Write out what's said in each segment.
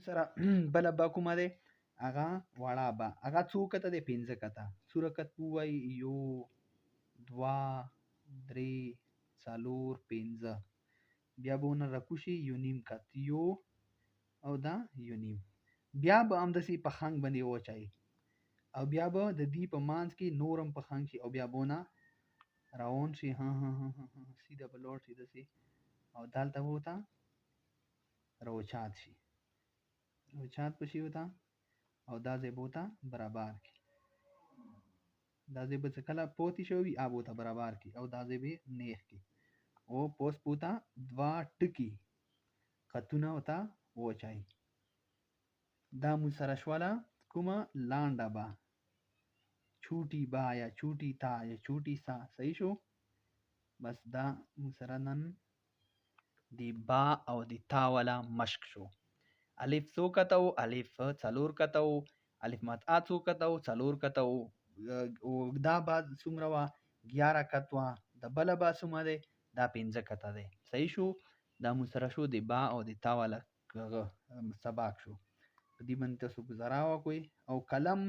سره بله با کومه دی هغه وړه با هغه څو کته دی 5 کته سوره کت ووایي 1 2 3 4 5 بیا به ونه راکوشي یو نیم کت یو او دا یو نیم بیا به همداسې په خنګ باندې واچوي او بیا به د دې په منځ کې نورم په خنګ شي او بیا به ونه روان شي سیده به لاړ شي داسې او دلته به ورته راوچات شي راوچات به شي ورته او دا ځای به ورته برابر کړي دا ځای به چې کله پاتې شوي هغه به ورته برابر کړي او دا ځای به نیغ کړي او پوس به ورته 2 ټکي خطونه ورته واچوي دا مو سره شوله کومه لانډه به छोटी बा या छोटी تا یا छोटी سا صحیح شو بس دا مو سره نن دی با او دی تا والا مشق شو الف څو کته و الف څلور کته و الف مات ا څو کته و څلور کته و دا با څومره وا 11 کته وا د بل با څومره دی دا 15 کته دی صحیح شو دا مو سره شو دی با او دی تا والا سباق شو په دې باندې تاسو گزارا وکوي او قلم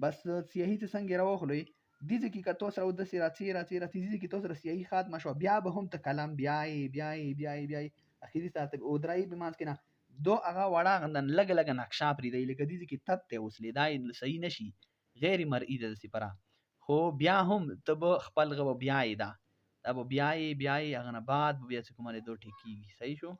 بس سیاهی ته څنګه راوخلوي دې کې که تاسو راو د سي راځي دې کې تاسو سیاهی خاتمه شو بیا به هم ته قلم بیاي اخیری ساعت او درای به مانس کنه دو هغه وړه غندن لګ نقشه پرې دی لکه دې کې تت ته وسلې دا صحیح نشي غیر مرئی ده سپرا خو بیا هم ته خپل غو بیاي دا به بیاي هغه نه بعد بیا څه کومه دوه ټکی صحیح شو